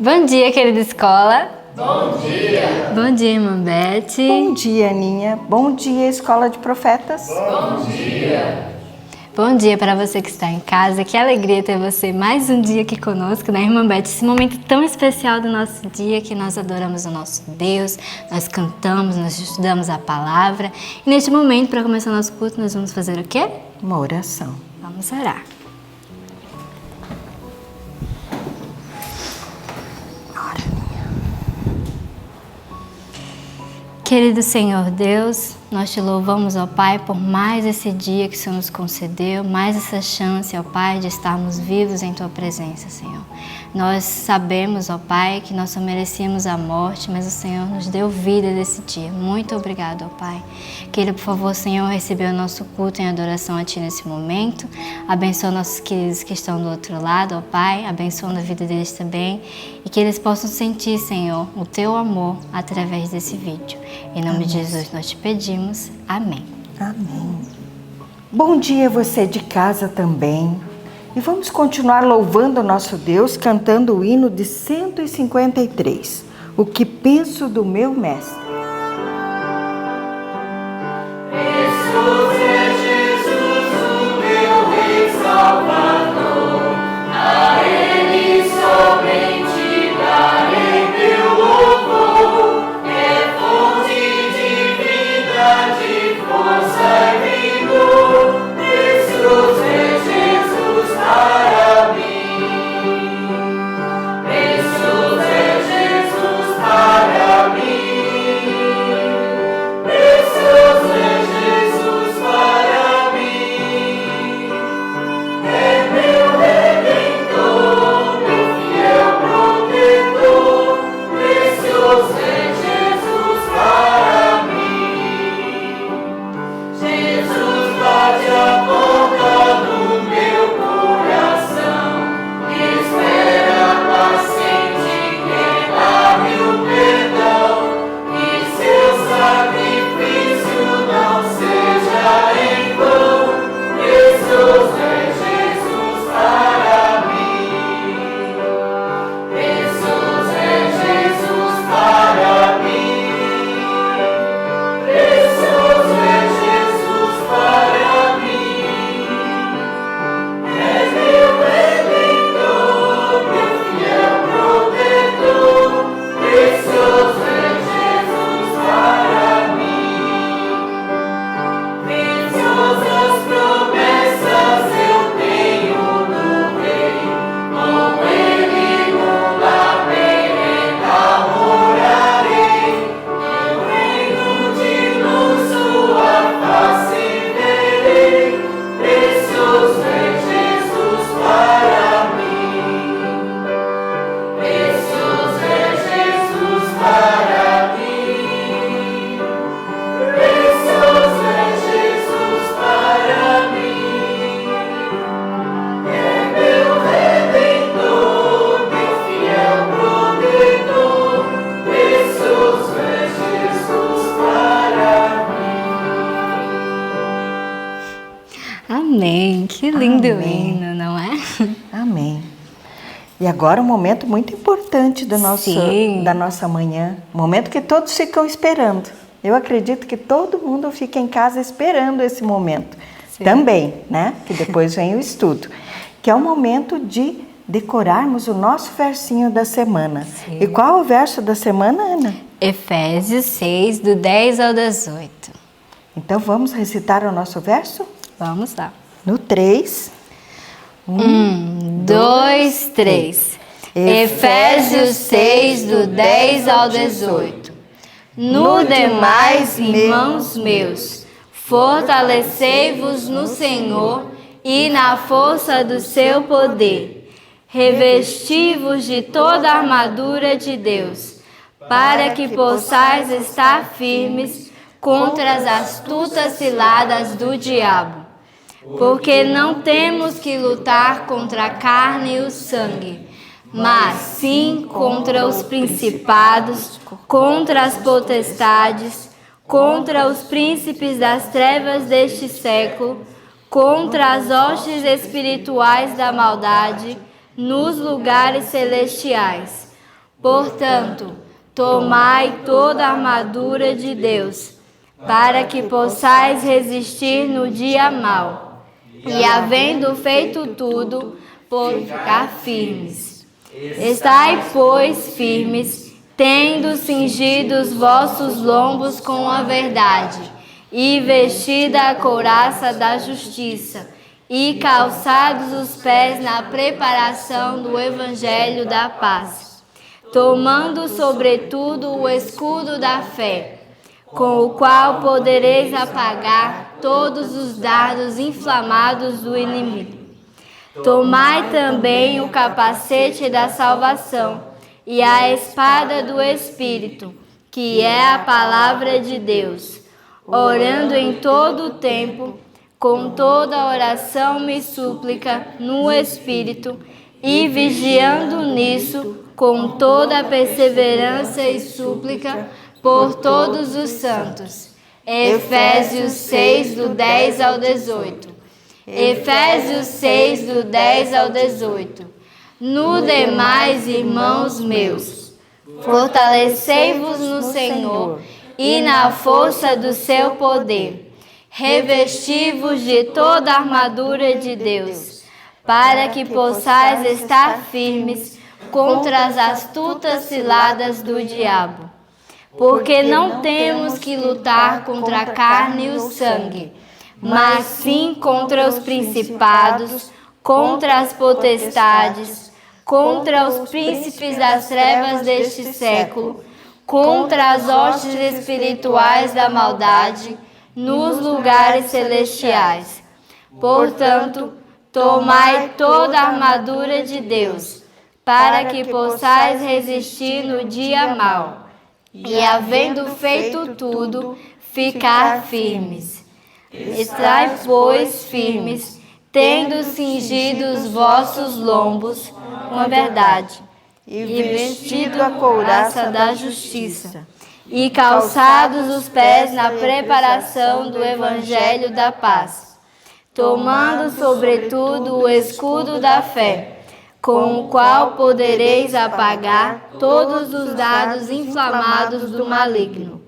Bom dia, querida escola. Bom dia. Bom dia, irmã Beth. Bom dia, Aninha. Bom dia, Escola de Profetas. Bom dia. Bom dia para você que está em casa. Que alegria ter você mais um dia aqui conosco, né, irmã Beth? Esse momento tão especial do nosso dia, que nós adoramos o nosso Deus, nós cantamos, nós estudamos a palavra. E neste momento, para começar o nosso culto, nós vamos fazer o quê? Uma oração. Vamos orar. Querido Senhor Deus, nós te louvamos, ó Pai, por mais esse dia que o Senhor nos concedeu, mais essa chance, ó Pai, de estarmos vivos em Tua presença, Senhor. Nós sabemos, ó Pai, que nós só merecíamos a morte, mas o Senhor nos deu vida desse dia. Muito obrigado, ó Pai. Queira, por favor, Senhor, receber o nosso culto em adoração a Ti nesse momento. Abençoa nossos queridos que estão do outro lado, ó Pai. Abençoa a vida deles também. E que eles possam sentir, Senhor, o Teu amor através desse vídeo. Em nome de Jesus nós te pedimos. Amém. Amém. Bom dia você de casa também. E vamos continuar louvando o nosso Deus cantando o hino de 153. O que penso do meu mestre. Jesus é Jesus, o meu Rei Salvador. A Ele somente darei meu louvor. É fonte de vida, de força e vigor. Jesus é Jesus para mim. Jesus é Jesus para mim. Jesus é Jesus para mim. É meu Redentor, meu fiel protetor. Precioso é Jesus para mim. Jesus bate a porta do meu coração. Espera paciente que dá-me o perdão. Que seu sacrifício não seja em vão. Jesus é Jesus para mim. Jesus é Jesus para mim. Jesus é Jesus para mim. É meu Redentor, meu fiel protetor. Precioso é Jesus para mim. Preciosas promessas eu tenho do Rei. Com Ele no lar perene morarei. No reino de luz sua face verei. Precioso é Jesus para mim. Precioso é Jesus para mim. Precioso é Jesus para mim. É meu Redentor, meu fiel protetor. Precioso é Jesus para mim. Amém. Que lindo Amém. hino, não é? Amém. E agora um momento muito importante Sim. da nossa manhã. Um momento que todos ficam esperando. Eu acredito que todo mundo fica em casa esperando esse momento. Sim. Também, né? Que depois vem o estudo. Que é o momento de decorarmos o nosso versinho da semana. Sim. E qual é o verso da semana, Ana? Efésios 6, do 10 ao 18. Então vamos recitar o nosso verso? Vamos lá. No 3. 2, 3. Efésios 6, do 10 ao 18. No demais, irmãos meus, fortalecei-vos no Senhor e na força do seu poder. Revesti-vos de toda a armadura de Deus, para que possais estar firmes contra as astutas ciladas do diabo. Porque não temos que lutar contra a carne e o sangue, mas sim contra os principados, contra as potestades, contra os príncipes das trevas deste século, contra as hostes espirituais da maldade nos lugares celestiais. Portanto, tomai toda a armadura de Deus, para que possais resistir no dia mau, e havendo feito tudo, ficar firmes. Estai, pois, firmes, tendo cingido os vossos lombos com a verdade, e vestida a couraça da justiça, e calçados os pés na preparação do evangelho da paz, tomando sobretudo o escudo da fé, com o qual podereis apagar todos os dardos inflamados do inimigo. Tomai também o capacete da salvação e a espada do Espírito, que é a palavra de Deus, orando em todo o tempo, com toda oração e súplica no Espírito, e vigiando nisso com toda perseverança e súplica por todos os santos. Efésios 6, do 10 ao 18. Efésios 6, do 10 ao 18. No demais, irmãos meus, fortalecei-vos no Senhor e na força do seu poder. Revesti-vos de toda a armadura de Deus, para que possais estar firmes contra as astutas ciladas do diabo. Porque não temos que lutar contra a carne e o sangue, mas sim contra os principados, contra as potestades, contra os príncipes das trevas deste século, contra as hostes espirituais da maldade nos lugares celestiais. Portanto, tomai toda a armadura de Deus, para que possais resistir no dia mau, e havendo feito tudo, ficar firmes. Estai, pois, firmes, tendo cingido os vossos lombos com a verdade, e vestido a couraça da justiça, e calçados os pés na preparação do evangelho da paz, tomando sobretudo o escudo da fé, com o qual podereis apagar todos os dardos inflamados do maligno.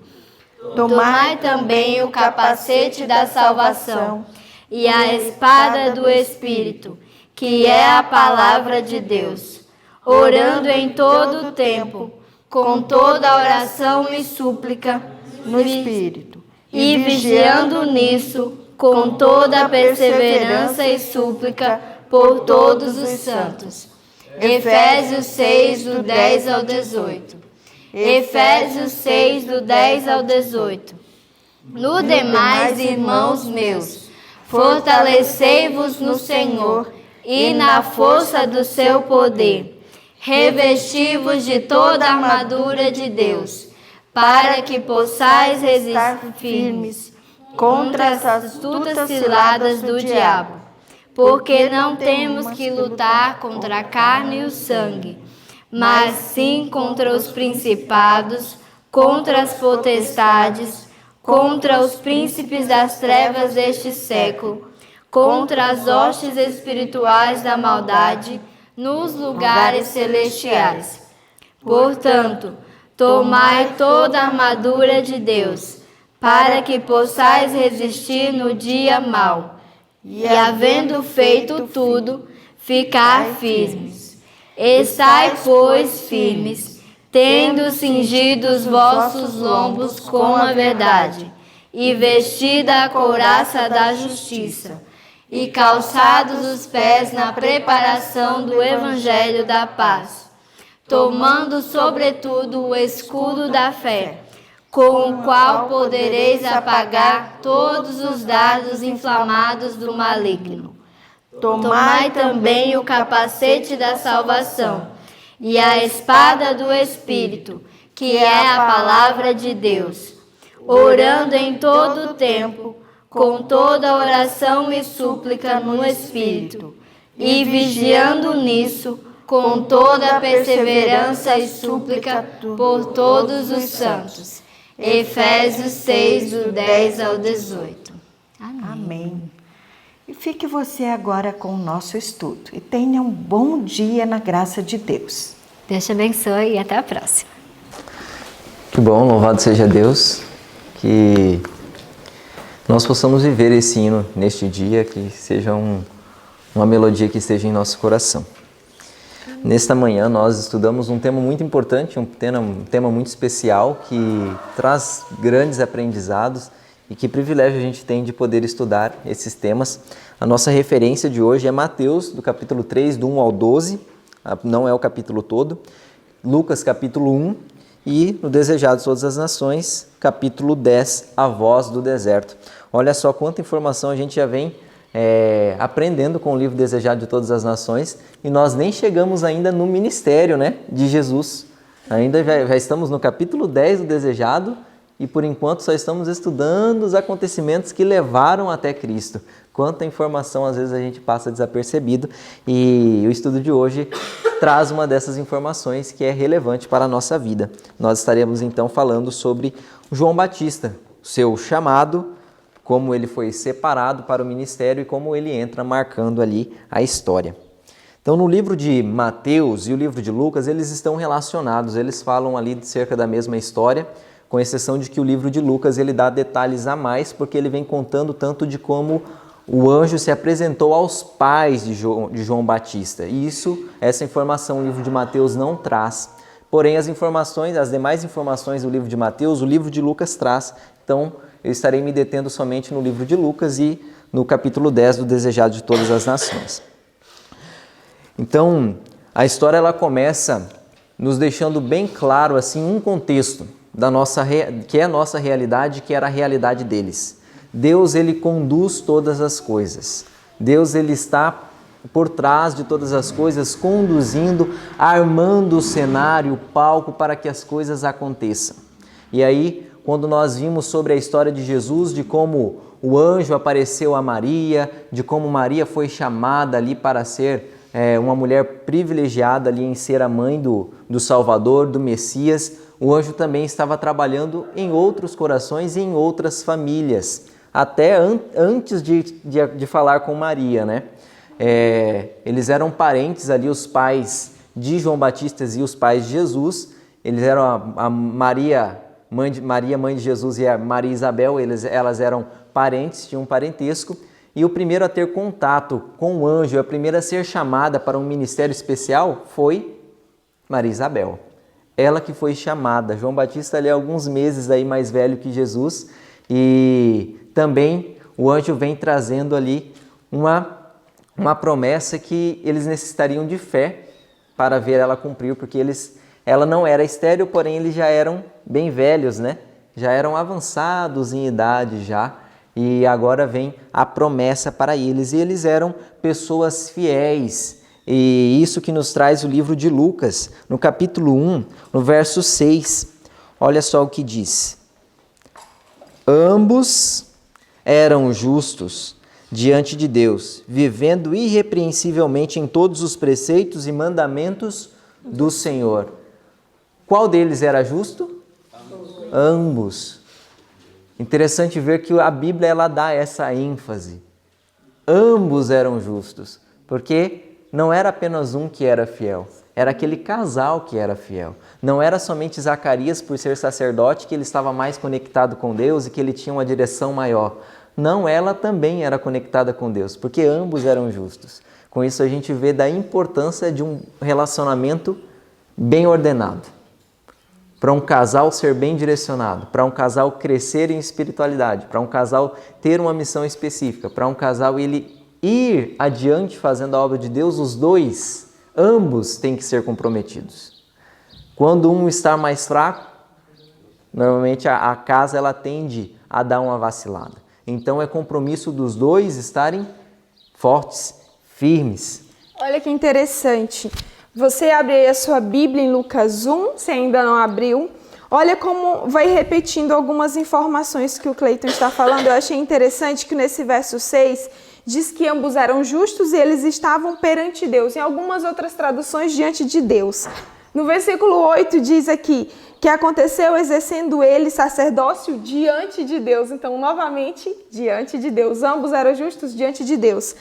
Tomai também o capacete da salvação e a espada do Espírito, que é a palavra de Deus, orando em todo o tempo, com toda oração e súplica no Espírito, e vigiando nisso com toda perseverança e súplica por todos os santos. Efésios 6, do 10 ao 18. Efésios 6, do 10 ao 18. No demais, irmãos meus, fortalecei-vos no Senhor e na força do seu poder. Revesti-vos de toda a armadura de Deus, para que possais resistir firmes contra as astutas ciladas do diabo. Porque não temos que lutar contra a carne e o sangue, mas sim contra os principados, contra as potestades, contra os príncipes das trevas deste século, contra as hostes espirituais da maldade nos lugares celestiais. Portanto, tomai toda a armadura de Deus, para que possais resistir no dia mau, e havendo feito tudo, ficar firmes. Estai, pois, firmes, tendo cingido os vossos lombos com a verdade, e vestida a couraça da justiça, e calçados os pés na preparação do evangelho da paz, tomando sobretudo o escudo da fé, com o qual podereis apagar todos os dardos inflamados do maligno. Tomai também o capacete da salvação e a espada do Espírito, que é a palavra de Deus, orando em todo o tempo, com toda oração e súplica no Espírito, e vigiando nisso com toda perseverança e súplica por todos os santos. Efésios 6, do 10 ao 18. Amém. E fique você agora com o nosso estudo. E tenha um bom dia na graça de Deus. Deus te abençoe e até a próxima. Que bom, louvado seja Deus, que nós possamos viver esse hino neste dia, que seja uma melodia que esteja em nosso coração. Nesta manhã nós estudamos um tema muito importante, um tema muito especial, que traz grandes aprendizados e que privilégio a gente tem de poder estudar esses temas. A nossa referência de hoje é Mateus, do capítulo 3, do 1 ao 12, não é o capítulo todo, Lucas, capítulo 1, e no Desejado de Todas as Nações, capítulo 10, A Voz do Deserto. Olha só quanta informação a gente já vem aprendendo com o livro Desejado de Todas as Nações, e nós nem chegamos ainda no ministério, né, de Jesus. Ainda já estamos no capítulo 10 do Desejado, e por enquanto só estamos estudando os acontecimentos que levaram até Cristo. Quanta informação às vezes a gente passa desapercebido, e o estudo de hoje traz uma dessas informações que é relevante para a nossa vida. Nós estaremos então falando sobre João Batista, seu chamado, como ele foi separado para o ministério e como ele entra marcando ali a história. Então, no livro de Mateus e o livro de Lucas, eles estão relacionados, eles falam ali de cerca da mesma história, com exceção de que o livro de Lucas ele dá detalhes a mais, porque ele vem contando tanto de como o anjo se apresentou aos pais de João Batista. E essa informação o livro de Mateus não traz. Porém, as demais informações do livro de Mateus, o livro de Lucas traz. Então, eu estarei me detendo somente no livro de Lucas e no capítulo 10 do Desejado de Todas as Nações. Então, a história ela começa nos deixando bem claro assim, um contexto que é a nossa realidade, que era a realidade deles. Deus ele conduz todas as coisas. Deus ele está por trás de todas as coisas, conduzindo, armando o cenário, o palco para que as coisas aconteçam. E aí, quando nós vimos sobre a história de Jesus, de como o anjo apareceu a Maria, de como Maria foi chamada ali para ser uma mulher privilegiada ali em ser a mãe do Salvador, do Messias, o anjo também estava trabalhando em outros corações e em outras famílias, até antes de falar com Maria, né? Eles eram parentes ali, os pais de João Batista e os pais de Jesus. Eles eram a Maria, mãe de Jesus, e a Maria Isabel, elas eram parentes, tinham um parentesco. E o primeiro a ter contato com o anjo, a primeira a ser chamada para um ministério especial foi Maria Isabel. Ela que foi chamada. João Batista ali é alguns meses aí mais velho que Jesus, e também o anjo vem trazendo ali uma promessa que eles necessitariam de fé para ver ela cumprir, porque ela não era estéril, porém eles já eram bem velhos, né? Já eram avançados em idade já, e agora vem a promessa para eles, e eles eram pessoas fiéis. E isso que nos traz o livro de Lucas, no capítulo 1, no verso 6. Olha só o que diz. Ambos eram justos diante de Deus, vivendo irrepreensivelmente em todos os preceitos e mandamentos do Senhor. Qual deles era justo? Ambos. Interessante ver que a Bíblia ela dá essa ênfase. Ambos eram justos, porque não era apenas um que era fiel, era aquele casal que era fiel. Não era somente Zacarias, por ser sacerdote, que ele estava mais conectado com Deus e que ele tinha uma direção maior. Não, ela também era conectada com Deus, porque ambos eram justos. Com isso a gente vê da importância de um relacionamento bem ordenado. Para um casal ser bem direcionado, para um casal crescer em espiritualidade, para um casal ter uma missão específica, para um casal ele ir adiante fazendo a obra de Deus, ambos têm que ser comprometidos. Quando um está mais fraco, normalmente a casa ela tende a dar uma vacilada. Então é compromisso dos dois estarem fortes, firmes. Olha que interessante. Você abre aí a sua Bíblia em Lucas 1, se ainda não abriu. Olha como vai repetindo algumas informações que o Cleiton está falando. Eu achei interessante que nesse verso 6 diz que ambos eram justos e eles estavam perante Deus. Em algumas outras traduções, diante de Deus. No versículo 8 diz aqui que aconteceu exercendo ele sacerdócio diante de Deus. Então, novamente, diante de Deus. Ambos eram justos diante de Deus.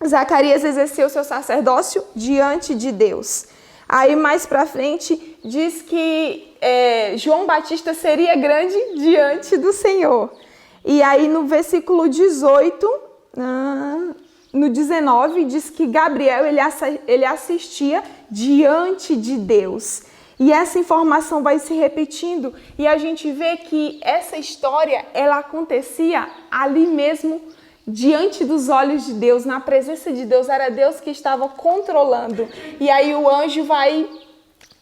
Zacarias exerceu seu sacerdócio diante de Deus. Aí mais para frente diz que João Batista seria grande diante do Senhor. E aí no versículo 18, no 19, diz que Gabriel ele assistia diante de Deus. E essa informação vai se repetindo e a gente vê que essa história ela acontecia ali mesmo, diante dos olhos de Deus, na presença de Deus. Era Deus que estava controlando. E aí o anjo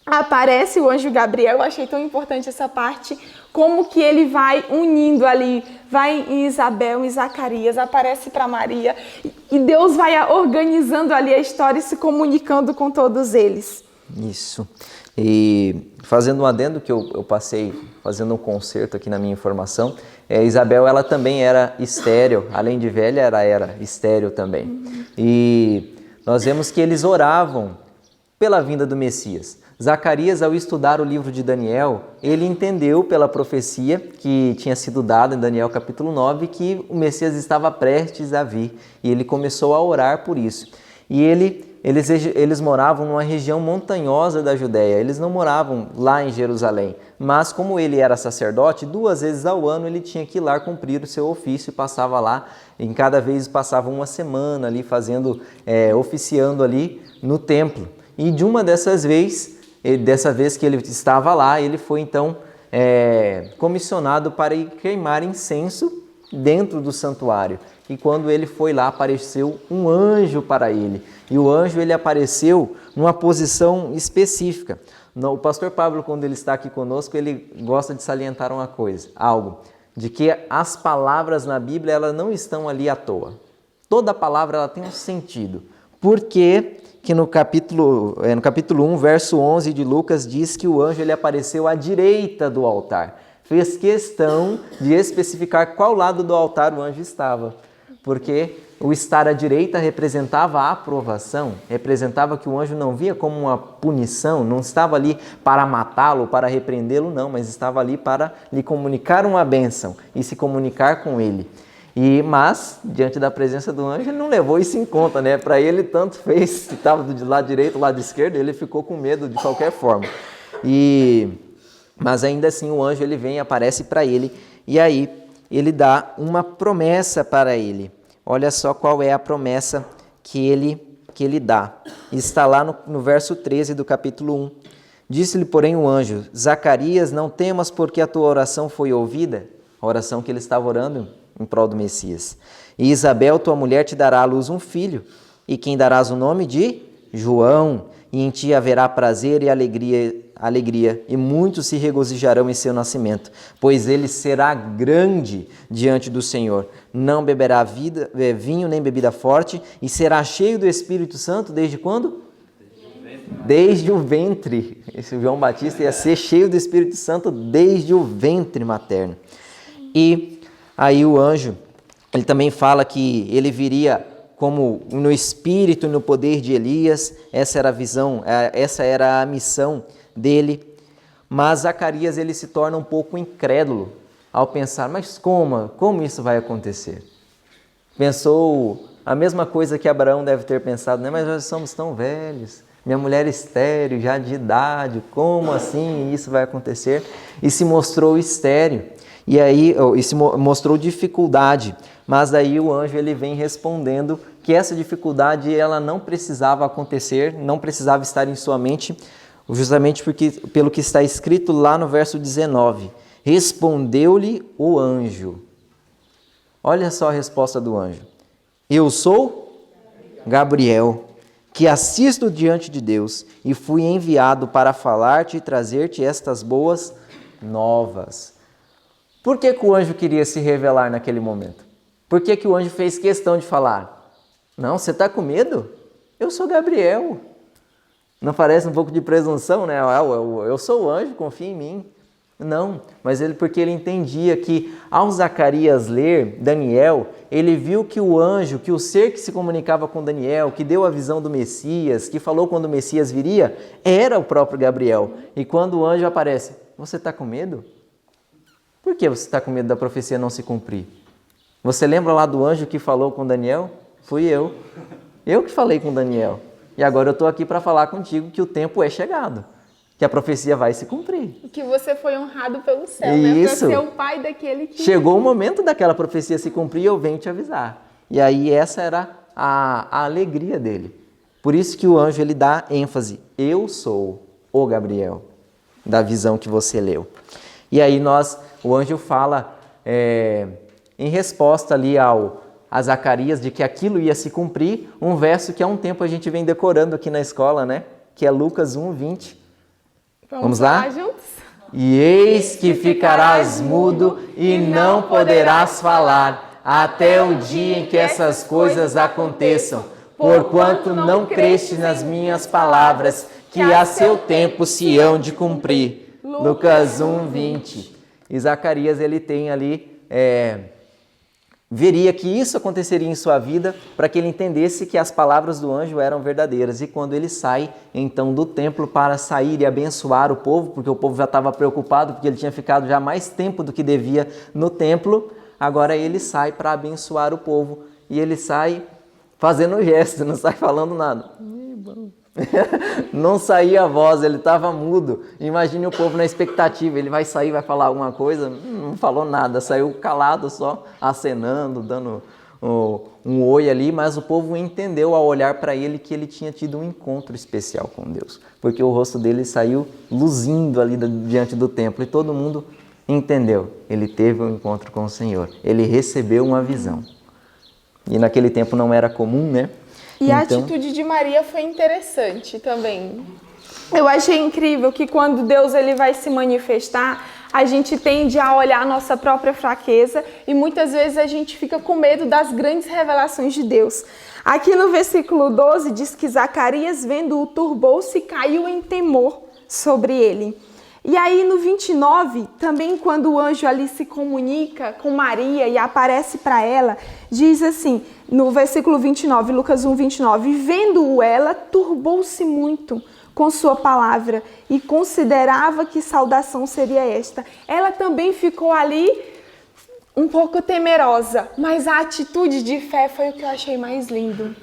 aparece, o anjo Gabriel. Eu achei tão importante essa parte, como que ele vai unindo ali, vai em Isabel, em Zacarias, aparece para Maria, e Deus vai organizando ali a história e se comunicando com todos eles. Isso. E fazendo um adendo que eu passei, fazendo um concerto aqui na minha informação, Isabel, ela também era estéril, além de velha, ela era estéril também. E nós vemos que eles oravam pela vinda do Messias. Zacarias, ao estudar o livro de Daniel, ele entendeu pela profecia que tinha sido dada em Daniel capítulo 9 que o Messias estava prestes a vir, e ele começou a orar por isso. E eles moravam numa região montanhosa da Judéia, eles não moravam lá em Jerusalém, mas como ele era sacerdote, 2 vezes ao ano ele tinha que ir lá cumprir o seu ofício e passava lá, em cada vez passava uma semana ali oficiando ali no templo. E de uma dessa vez que ele estava lá, ele foi então comissionado para ir queimar incenso dentro do santuário. E quando ele foi lá, apareceu um anjo para ele. E o anjo ele apareceu numa posição específica. O pastor Pablo, quando ele está aqui conosco, ele gosta de salientar algo, de que as palavras na Bíblia elas não estão ali à toa. Toda palavra ela tem um sentido. Por que no capítulo 1, verso 11 de Lucas, diz que o anjo ele apareceu à direita do altar? Fez questão de especificar qual lado do altar o anjo estava, porque o estar à direita representava a aprovação, representava que o anjo não via como uma punição, não estava ali para matá-lo, para repreendê-lo, não, mas estava ali para lhe comunicar uma bênção e se comunicar com ele. Mas, diante da presença do anjo, ele não levou isso em conta, né? Para ele, tanto fez, se estava do lado direito ou lado esquerdo, ele ficou com medo de qualquer forma. Mas ainda assim, o anjo ele vem e aparece para ele, e aí ele dá uma promessa para ele. Olha só qual é a promessa que ele dá. Está lá no verso 13 do capítulo 1. Disse-lhe, porém, o anjo: Zacarias, não temas, porque a tua oração foi ouvida. A oração que ele estava orando em prol do Messias. E Isabel, tua mulher, te dará à luz um filho, e quem darás o nome de João, e em ti haverá prazer e alegria, e muitos se regozijarão em seu nascimento, pois ele será grande diante do Senhor. Não beberá vinho nem bebida forte, e será cheio do Espírito Santo desde quando? Desde o ventre. Esse João Batista ia ser cheio do Espírito Santo desde o ventre materno. E aí o anjo, ele também fala que ele viria como no espírito e no poder de Elias. Essa era a visão, essa era a missão dele. Mas Zacarias ele se torna um pouco incrédulo ao pensar, mas como isso vai acontecer? Pensou a mesma coisa que Abraão deve ter pensado, né? Mas nós somos tão velhos, minha mulher é estéril, já de idade, como assim isso vai acontecer? E se mostrou estéril. E aí se mostrou dificuldade, mas daí o anjo ele vem respondendo que essa dificuldade ela não precisava acontecer, não precisava estar em sua mente, justamente pelo que está escrito lá no verso 19. Respondeu-lhe o anjo. Olha só a resposta do anjo. Eu sou Gabriel, que assisto diante de Deus e fui enviado para falar-te e trazer-te estas boas novas. Por que o anjo queria se revelar naquele momento? Por que o anjo fez questão de falar? Não, você está com medo? Eu sou Gabriel. Não parece um pouco de presunção, né? Eu sou o anjo, confia em mim. Não, mas porque ele entendia que ao Zacarias ler Daniel, ele viu que o anjo, que o ser que se comunicava com Daniel, que deu a visão do Messias, que falou quando o Messias viria, era o próprio Gabriel. E quando o anjo aparece, você está com medo? Por que você está com medo da profecia não se cumprir? Você lembra lá do anjo que falou com Daniel? Fui eu. Eu que falei com Daniel. E agora eu estou aqui para falar contigo que o tempo é chegado, que a profecia vai se cumprir. Que você foi honrado pelo céu, Isso. né? Para ser o pai daquele que... Chegou o momento daquela profecia se cumprir e eu venho te avisar. E aí essa era a alegria dele. Por isso que o anjo ele dá ênfase. Eu sou o Gabriel, da visão que você leu. E aí o anjo fala em resposta ali a Zacarias de que aquilo ia se cumprir, um verso que há um tempo a gente vem decorando aqui na escola, né? Que é Lucas 1:20. Vamos lá? Juntos? E eis que ficarás mudo e não poderás falar, até o dia em que essas coisas aconteçam, porquanto não creste nas minhas palavras, que a seu tempo se hão de cumprir. Lucas 1:20. E Zacarias ele tem ali... veria que isso aconteceria em sua vida para que ele entendesse que as palavras do anjo eram verdadeiras. E quando ele sai, então, do templo para sair e abençoar o povo, porque o povo já estava preocupado, porque ele tinha ficado já mais tempo do que devia no templo, agora ele sai para abençoar o povo. E ele sai fazendo gesto, não sai falando nada. Não saía a voz, ele estava mudo. Imagine o povo na expectativa, ele vai sair, vai falar alguma coisa, não falou nada, saiu calado só, acenando, dando um oi ali, mas o povo entendeu ao olhar para ele que ele tinha tido um encontro especial com Deus, porque o rosto dele saiu luzindo ali diante do templo e todo mundo entendeu, ele teve um encontro com o Senhor, ele recebeu uma visão. E naquele tempo não era comum, né? E a atitude de Maria foi interessante também. Eu achei incrível que quando Deus ele vai se manifestar, a gente tende a olhar a nossa própria fraqueza e muitas vezes a gente fica com medo das grandes revelações de Deus. Aqui no versículo 12 diz que Zacarias, vendo-o, turbou-se e caiu em temor sobre ele. E aí no 29, também quando o anjo ali se comunica com Maria e aparece para ela, diz assim, no versículo 29, Lucas 1:29, vendo-o ela, turbou-se muito com sua palavra e considerava que saudação seria esta. Ela também ficou ali um pouco temerosa, mas a atitude de fé foi o que eu achei mais lindo.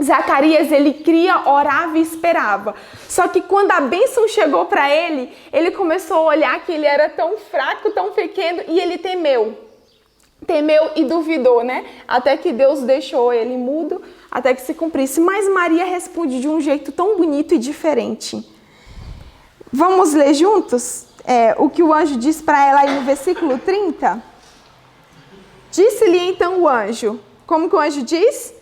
Zacarias, ele cria, orava e esperava. Só que quando a bênção chegou para ele, ele começou a olhar que ele era tão fraco, tão pequeno, e ele temeu. Temeu e duvidou, né? Até que Deus deixou ele mudo, até que se cumprisse. Mas Maria responde de um jeito tão bonito e diferente. Vamos ler juntos o que o anjo diz para ela aí no versículo 30? Disse-lhe então o anjo. Como que o anjo diz?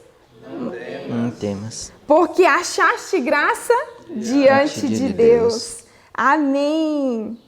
Não temas. Porque achaste graça diante de Deus. Amém.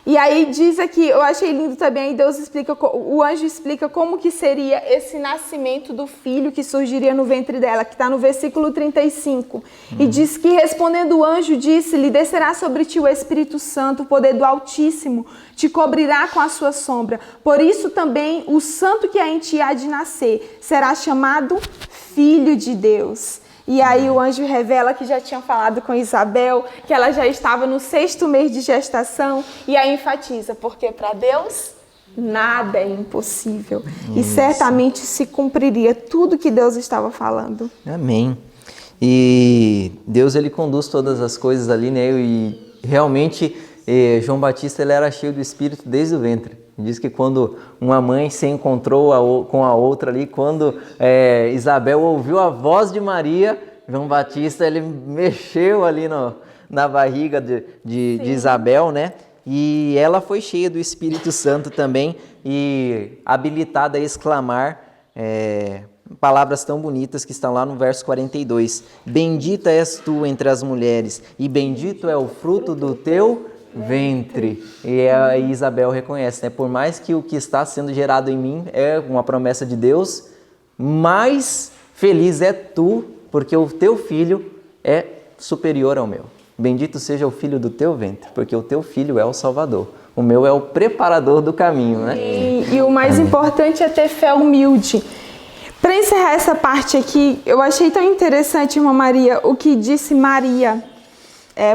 E aí diz aqui, eu achei lindo também, Deus explica, o anjo explica como que seria esse nascimento do filho que surgiria no ventre dela, que está no versículo 35. E diz que respondendo o anjo, disse-lhe, descerá sobre ti o Espírito Santo, o poder do Altíssimo, te cobrirá com a sua sombra. Por isso também o santo que é em ti há de nascer, será chamado Filho de Deus. E aí o anjo revela que já tinha falado com Isabel, que ela já estava no 6º mês de gestação, e aí enfatiza, porque para Deus nada é impossível. Isso. E certamente se cumpriria tudo que Deus estava falando. Amém. E Deus ele conduz todas as coisas ali, né? E realmente João Batista ele era cheio do Espírito desde o ventre. Diz que quando uma mãe se encontrou com a outra ali, quando Isabel ouviu a voz de Maria, João Batista ele mexeu ali na barriga de Isabel, né? E ela foi cheia do Espírito Santo também e habilitada a exclamar palavras tão bonitas que estão lá no verso 42. Bendita és tu entre as mulheres e bendito é o fruto do teu ventre. E a Isabel reconhece, né? Por mais que o que está sendo gerado em mim é uma promessa de Deus, mais feliz é tu, porque o teu filho é superior ao meu. Bendito seja o filho do teu ventre, porque o teu filho é o Salvador. O meu é o preparador do caminho, né? E o mais importante é ter fé humilde. Para encerrar essa parte aqui, eu achei tão interessante, irmã Maria, o que disse Maria.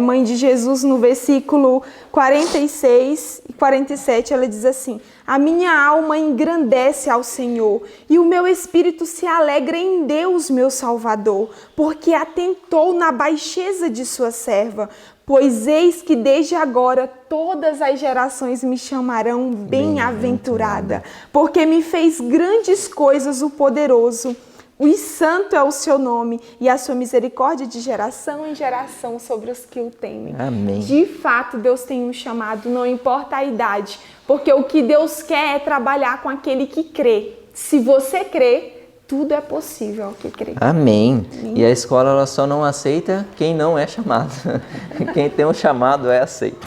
mãe de Jesus, no versículo 46 e 47, ela diz assim: a minha alma engrandece ao Senhor e o meu espírito se alegra em Deus, meu Salvador, porque atentou na baixeza de sua serva. Pois eis que desde agora todas as gerações me chamarão bem-aventurada, porque me fez grandes coisas o poderoso. O santo é o seu nome e a sua misericórdia de geração em geração sobre os que o temem. Amém. De fato, Deus tem um chamado, não importa a idade, porque o que Deus quer é trabalhar com aquele que crê. Se você crê, tudo é possível ao que crê. Amém. E a escola ela só não aceita quem não é chamado. Quem tem um chamado é aceito.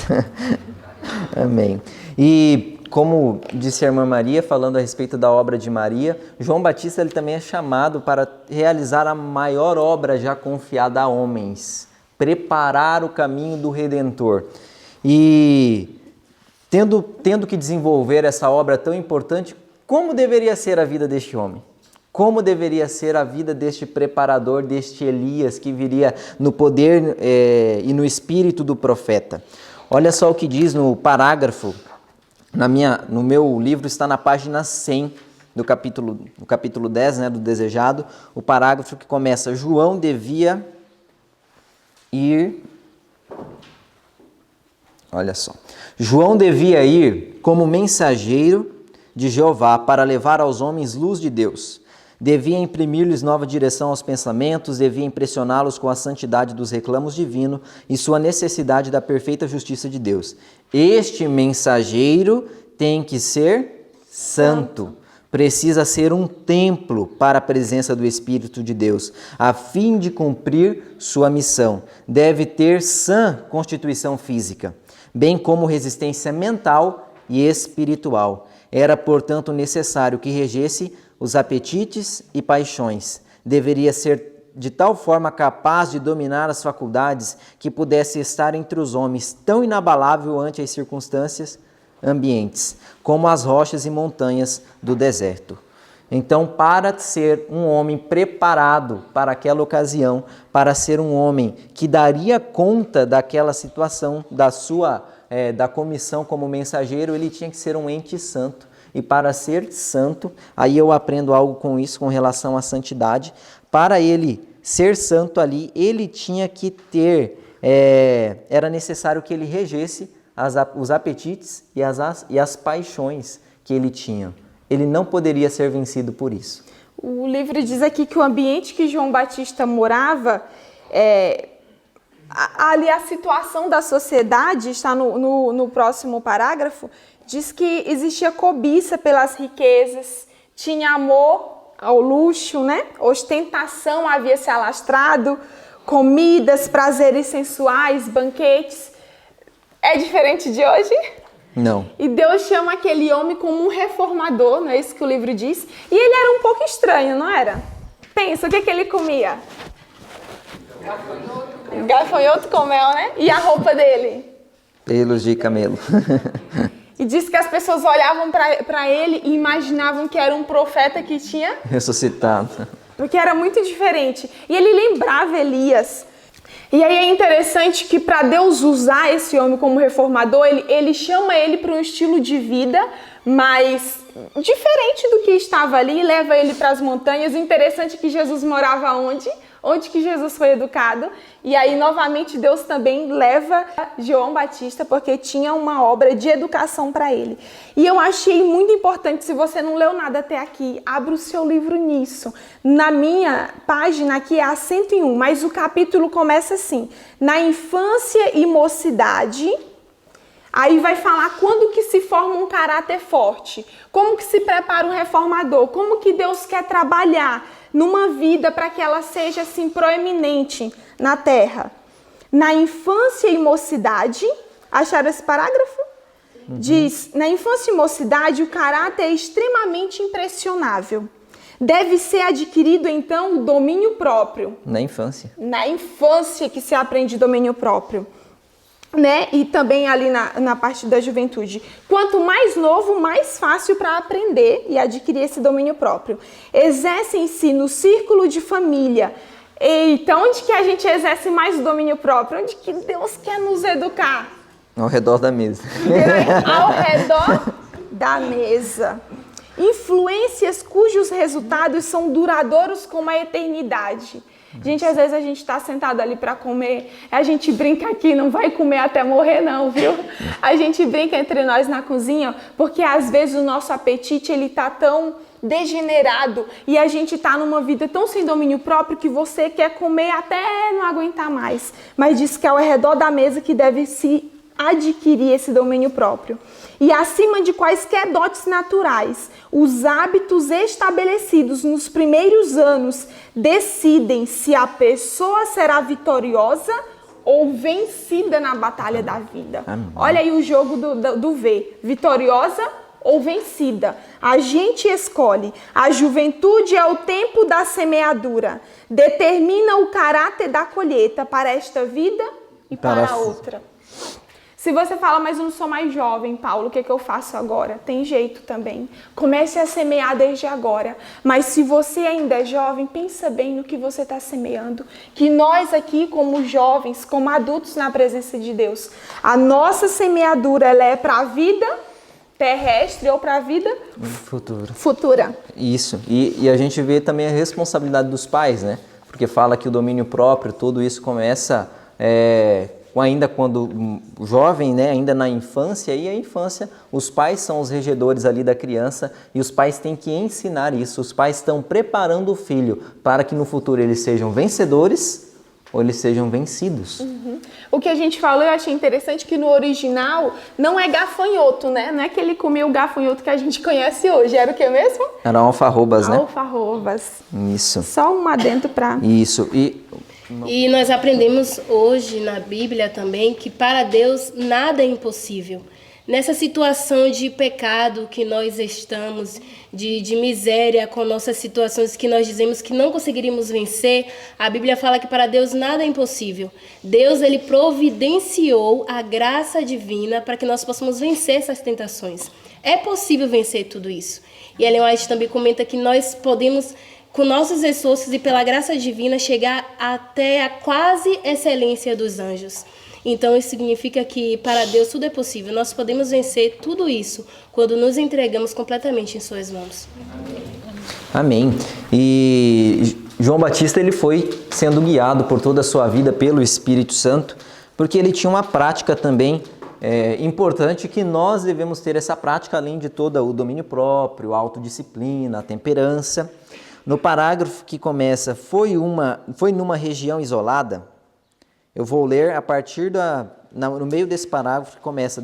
Amém. E como disse a irmã Maria, falando a respeito da obra de Maria, João Batista ele também é chamado para realizar a maior obra já confiada a homens, preparar o caminho do Redentor. E tendo que desenvolver essa obra tão importante, como deveria ser a vida deste homem? Como deveria ser a vida deste preparador, deste Elias, que viria no poder e no espírito do profeta? Olha só o que diz no parágrafo. No meu livro está na página 100 do capítulo 10, do Desejado, o parágrafo que começa: João devia ir... Olha só. João devia ir como mensageiro de Jeová para levar aos homens luz de Deus. Devia imprimir-lhes nova direção aos pensamentos, devia impressioná-los com a santidade dos reclamos divinos e sua necessidade da perfeita justiça de Deus. Este mensageiro tem que ser santo. Precisa ser um templo para a presença do Espírito de Deus, a fim de cumprir sua missão. Deve ter sã constituição física, bem como resistência mental e espiritual. Era, portanto, necessário que regesse os apetites e paixões. Deveria ser de tal forma capaz de dominar as faculdades que pudesse estar entre os homens tão inabalável ante as circunstâncias ambientes, como as rochas e montanhas do deserto. Então, para ser um homem preparado para aquela ocasião, para ser um homem que daria conta daquela situação, da comissão como mensageiro, ele tinha que ser um ente santo. E para ser santo, aí eu aprendo algo com isso, com relação à santidade. Para ele ser santo ali, ele tinha que ter, era necessário que ele regesse os apetites e as paixões que ele tinha. Ele não poderia ser vencido por isso. O livro diz aqui que o ambiente que João Batista morava, ali a situação da sociedade, está no próximo parágrafo, diz que existia cobiça pelas riquezas, tinha amor ao luxo, ostentação havia se alastrado, comidas, prazeres sensuais, banquetes. É diferente de hoje? Não. E Deus chama aquele homem como um reformador, não é isso que o livro diz? E ele era um pouco estranho, não era? Pensa, o que ele comia? Gafanhoto com mel, né? E a roupa dele? Pelos de camelo. E diz que as pessoas olhavam para ele e imaginavam que era um profeta que tinha ressuscitado. Porque era muito diferente. E ele lembrava Elias. E aí é interessante que para Deus usar esse homem como reformador, ele chama ele para um estilo de vida mais diferente do que estava ali, e leva ele para as montanhas. Interessante que Jesus morava onde? Onde que Jesus foi educado. E aí, novamente, Deus também leva João Batista, porque tinha uma obra de educação para ele. E eu achei muito importante, se você não leu nada até aqui, abra o seu livro nisso. Na minha página aqui é a 101, mas o capítulo começa assim: na infância e mocidade. Aí vai falar quando que se forma um caráter forte, como que se prepara um reformador, como que Deus quer trabalhar numa vida para que ela seja assim proeminente na terra. Na infância e mocidade, acharam esse parágrafo? Uhum. Diz, na infância e mocidade o caráter é extremamente impressionável. Deve ser adquirido então o domínio próprio. Na infância. Na infância que se aprende domínio próprio. E também ali na parte da juventude. Quanto mais novo, mais fácil para aprender e adquirir esse domínio próprio. Exercem-se no círculo de família, Eita, onde que a gente exerce mais o domínio próprio? Onde que Deus quer nos educar? Ao redor da mesa. Ao redor da mesa. Influências cujos resultados são duradouros como a eternidade. Gente, às vezes a gente está sentado ali para comer, a gente brinca aqui, não vai comer até morrer não, viu? A gente brinca entre nós na cozinha, porque às vezes o nosso apetite ele tá tão degenerado e a gente tá numa vida tão sem domínio próprio que você quer comer até não aguentar mais. Mas diz que é ao redor da mesa que deve se adquirir esse domínio próprio. E acima de quaisquer dotes naturais, os hábitos estabelecidos nos primeiros anos decidem se a pessoa será vitoriosa ou vencida na batalha da vida. Amém. Olha aí o jogo do V. Vitoriosa ou vencida. A gente escolhe. A juventude é o tempo da semeadura. Determina o caráter da colheita para esta vida e para a outra. Se você fala, mas eu não sou mais jovem, Paulo, o que eu faço agora? Tem jeito também. Comece a semear desde agora. Mas se você ainda é jovem, pensa bem no que você está semeando. Que nós aqui, como jovens, como adultos na presença de Deus, a nossa semeadura ela é para a vida terrestre ou para a vida futura. Isso. E a gente vê também a responsabilidade dos pais, né? Porque fala que o domínio próprio, tudo isso começa... ainda quando jovem, né, ainda na infância, e a infância, os pais são os regedores ali da criança e os pais têm que ensinar isso. Os pais estão preparando o filho para que no futuro eles sejam vencedores ou eles sejam vencidos. Uhum. O que a gente falou, eu achei interessante que no original não é gafanhoto, né? Não é que ele comia o gafanhoto que a gente conhece hoje. Era o que mesmo? Eram alfarrobas, né? Alfarrobas. Isso. Só um adendo para... Isso. E nós aprendemos hoje na Bíblia também que para Deus nada é impossível. Nessa situação de pecado que nós estamos, de miséria com nossas situações que nós dizemos que não conseguiríamos vencer, a Bíblia fala que para Deus nada é impossível. Deus ele providenciou a graça divina para que nós possamos vencer essas tentações. É possível vencer tudo isso. E Ellen White também comenta que nós podemos, com nossos esforços e pela graça divina, chegar até a quase excelência dos anjos. Então, isso significa que para Deus tudo é possível. Nós podemos vencer tudo isso quando nos entregamos completamente em suas mãos. Amém. E João Batista ele foi sendo guiado por toda a sua vida pelo Espírito Santo, porque ele tinha uma prática também importante que nós devemos ter essa prática, além de todo o domínio próprio, a autodisciplina, a temperança. No parágrafo que começa, foi numa região isolada, eu vou ler a partir no meio desse parágrafo que começa,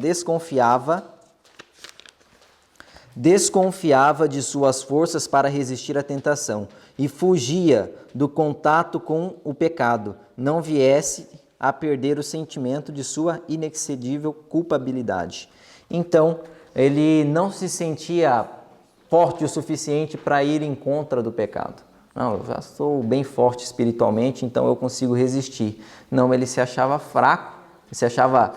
desconfiava de suas forças para resistir à tentação e fugia do contato com o pecado, não viesse a perder o sentimento de sua inexcedível culpabilidade. Então, ele não se sentia forte o suficiente para ir em contra do pecado. Não, eu já sou bem forte espiritualmente, então eu consigo resistir. Não, ele se achava fraco, se achava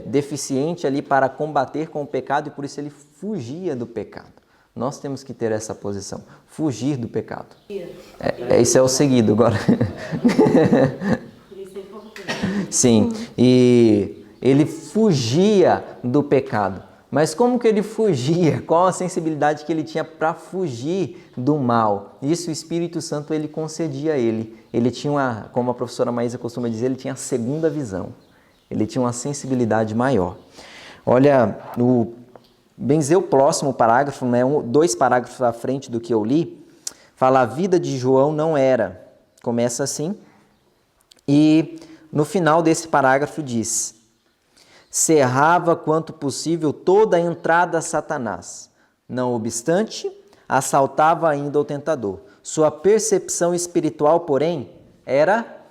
deficiente ali para combater com o pecado e por isso ele fugia do pecado. Nós temos que ter essa posição, fugir do pecado. Isso é o seguido agora. Sim, e ele fugia do pecado. Mas como que ele fugia? Qual a sensibilidade que ele tinha para fugir do mal? Isso o Espírito Santo ele concedia a ele. Ele tinha, como a professora Maísa costuma dizer, ele tinha a segunda visão. Ele tinha uma sensibilidade maior. Olha, benzer o próximo parágrafo, né, 2 parágrafos à frente do que eu li, fala a vida de João não era. Começa assim. E no final desse parágrafo diz: cerrava quanto possível toda a entrada a Satanás. Não obstante, assaltava ainda o tentador. Sua percepção espiritual, porém, era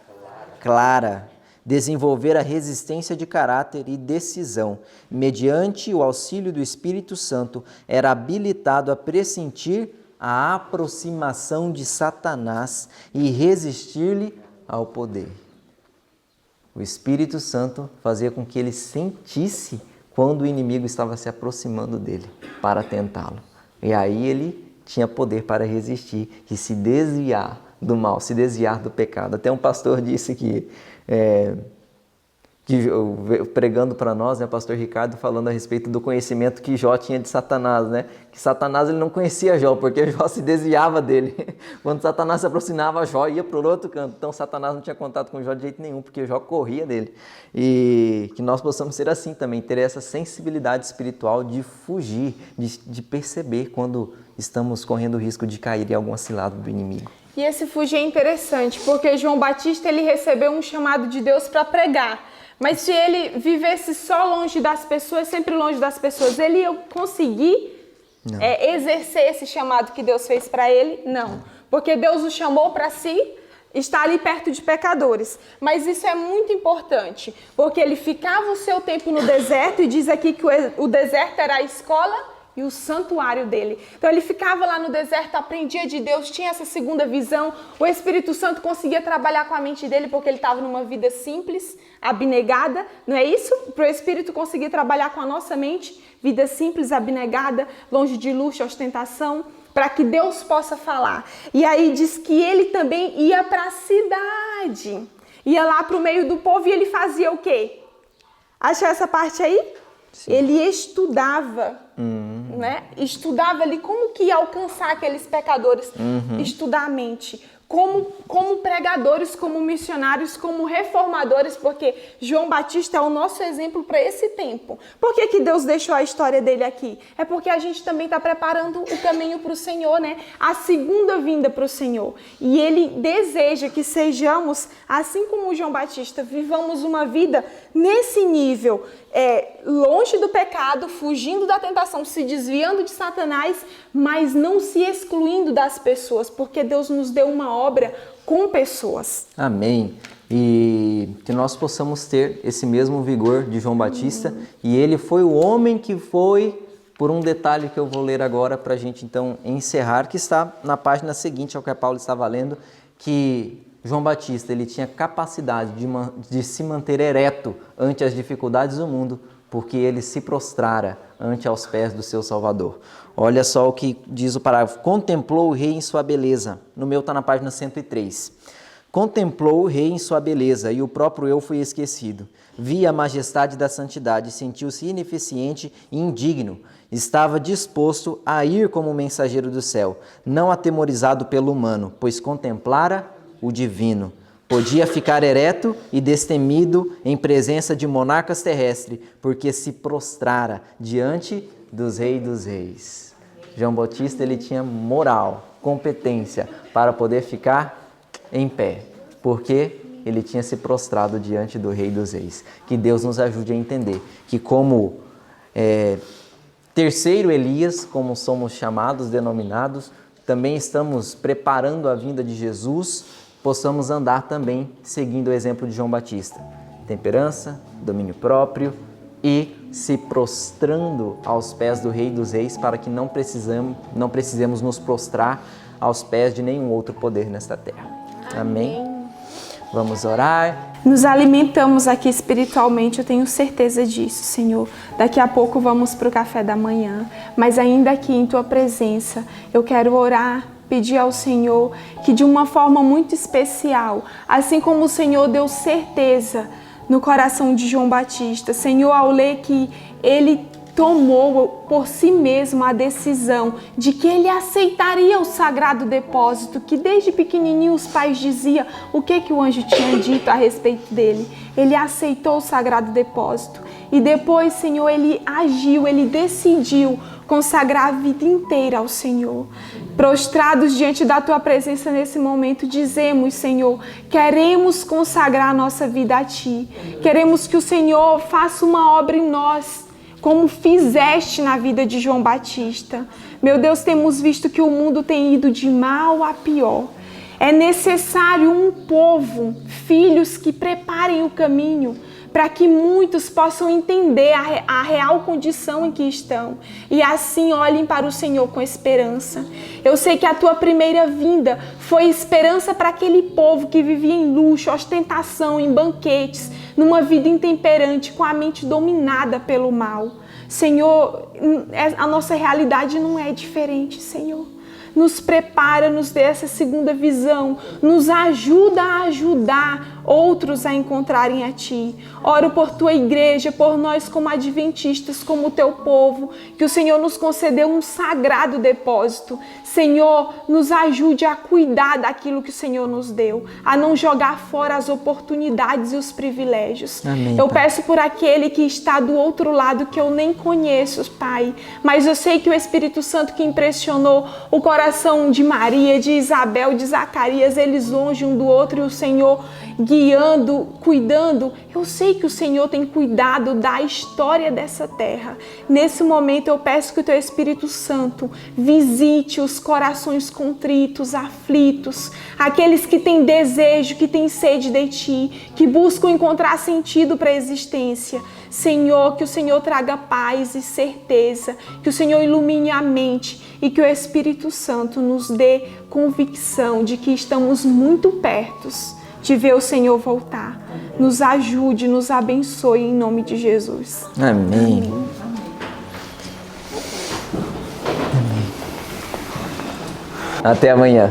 clara. Desenvolver a resistência de caráter e decisão. Mediante o auxílio do Espírito Santo, era habilitado a pressentir a aproximação de Satanás e resistir-lhe ao poder. O Espírito Santo fazia com que ele sentisse quando o inimigo estava se aproximando dele para tentá-lo. E aí ele tinha poder para resistir e se desviar do mal, se desviar do pecado. Até um pastor disse que pregando para nós, né, o pastor Ricardo falando a respeito do conhecimento que Jó tinha de Satanás, né? Que Satanás ele não conhecia Jó, porque Jó se desviava dele. Quando Satanás se aproximava, Jó ia para o outro canto. Então Satanás não tinha contato com Jó de jeito nenhum, porque Jó corria dele. E que nós possamos ser assim também, ter essa sensibilidade espiritual de fugir, de perceber quando estamos correndo o risco de cair em alguma cilada do inimigo. E esse fugir é interessante, porque João Batista ele recebeu um chamado de Deus para pregar. Mas se ele vivesse só longe das pessoas, sempre longe das pessoas, ele ia conseguir exercer esse chamado que Deus fez para ele? Não. Porque Deus o chamou para si, estar ali perto de pecadores. Mas isso é muito importante, porque ele ficava o seu tempo no deserto, e diz aqui que o deserto era a escola e o santuário dele. Então ele ficava lá no deserto, aprendia de Deus, tinha essa segunda visão. O Espírito Santo conseguia trabalhar com a mente dele porque ele estava numa vida simples, abnegada, não é isso? Para o Espírito conseguir trabalhar com a nossa mente, vida simples, abnegada, longe de luxo, ostentação, para que Deus possa falar. E aí diz que ele também ia para a cidade, ia lá para o meio do povo, e ele fazia o quê? Achou essa parte aí? Sim. Ele estudava, né? Estudava ali como que ia alcançar aqueles pecadores, estudar a mente. Como pregadores, como missionários, como reformadores, porque João Batista é o nosso exemplo para esse tempo. Por que Deus deixou a história dele aqui? É porque a gente também está preparando o caminho para o Senhor, né? A segunda vinda para o Senhor. E ele deseja que sejamos, assim como João Batista, vivamos uma vida nesse nível, longe do pecado, fugindo da tentação, se desviando de Satanás, mas não se excluindo das pessoas, porque Deus nos deu uma obra com pessoas. Amém. E que nós possamos ter esse mesmo vigor de João Batista. E ele foi o homem que foi, por um detalhe que eu vou ler agora para a gente então encerrar, que está na página seguinte ao que a Paulo estava lendo, que João Batista ele tinha capacidade de se manter ereto ante as dificuldades do mundo, porque ele se prostrara ante aos pés do seu Salvador. Olha só o que diz o parágrafo. Contemplou o rei em sua beleza. No meu está na página 103. Contemplou o rei em sua beleza, e o próprio eu fui esquecido. Vi a majestade da santidade, sentiu-se ineficiente e indigno. Estava disposto a ir como mensageiro do céu, não atemorizado pelo humano, pois contemplara o divino. Podia ficar ereto e destemido em presença de monarcas terrestres, porque se prostrara diante dos reis dos reis. João Batista ele tinha moral, competência para poder ficar em pé, porque ele tinha se prostrado diante do Rei dos Reis. Que Deus nos ajude a entender que como terceiro Elias, como somos chamados, denominados, também estamos preparando a vinda de Jesus, possamos andar também seguindo o exemplo de João Batista. Temperança, domínio próprio e se prostrando aos pés do Rei dos Reis, para que não precisemos nos prostrar aos pés de nenhum outro poder nesta terra. Amém. Vamos orar. Nos alimentamos aqui espiritualmente, eu tenho certeza disso, Senhor. Daqui a pouco vamos para o café da manhã, mas ainda aqui em Tua presença, eu quero orar, pedir ao Senhor que de uma forma muito especial, assim como o Senhor deu certeza no coração de João Batista, Senhor, ao ler que ele tomou por si mesmo a decisão de que ele aceitaria o sagrado depósito, que desde pequenininho os pais diziam o que o anjo tinha dito a respeito dele. Ele aceitou o sagrado depósito e depois, Senhor, ele agiu, ele decidiu consagrar a vida inteira ao Senhor. Prostrados diante da Tua presença nesse momento, dizemos, Senhor, queremos consagrar a nossa vida a Ti. Queremos que o Senhor faça uma obra em nós, como fizeste na vida de João Batista. Meu Deus, temos visto que o mundo tem ido de mal a pior. É necessário um povo, filhos que preparem o caminho, para que muitos possam entender a real condição em que estão e assim olhem para o Senhor com esperança. Eu sei que a Tua primeira vinda foi esperança para aquele povo que vivia em luxo, ostentação, em banquetes, numa vida intemperante, com a mente dominada pelo mal. Senhor, a nossa realidade não é diferente, Senhor. nos prepara, nos dê essa segunda visão, nos ajuda a ajudar outros a encontrarem a Ti. Oro por Tua igreja, por nós como adventistas, como Teu povo, que o Senhor nos concedeu um sagrado depósito. Senhor, nos ajude a cuidar daquilo que o Senhor nos deu, a não jogar fora as oportunidades e os privilégios. Amém, eu Pai. peço por aquele que está do outro lado, que eu nem conheço, Pai, mas eu sei que o Espírito Santo que impressionou o coração de Maria, de Isabel, de Zacarias, eles longe um do outro e o Senhor guiando, cuidando. Eu sei que o Senhor tem cuidado da história dessa terra. Nesse momento eu peço que o Teu Espírito Santo visite os corações contritos, aflitos, aqueles que têm desejo, que têm sede de Ti, que buscam encontrar sentido para a existência. Senhor, que o Senhor traga paz e certeza, que o Senhor ilumine a mente e que o Espírito Santo nos dê convicção de que estamos muito perto de ver o Senhor voltar. Nos ajude, nos abençoe em nome de Jesus. Amém. Amém. Até amanhã.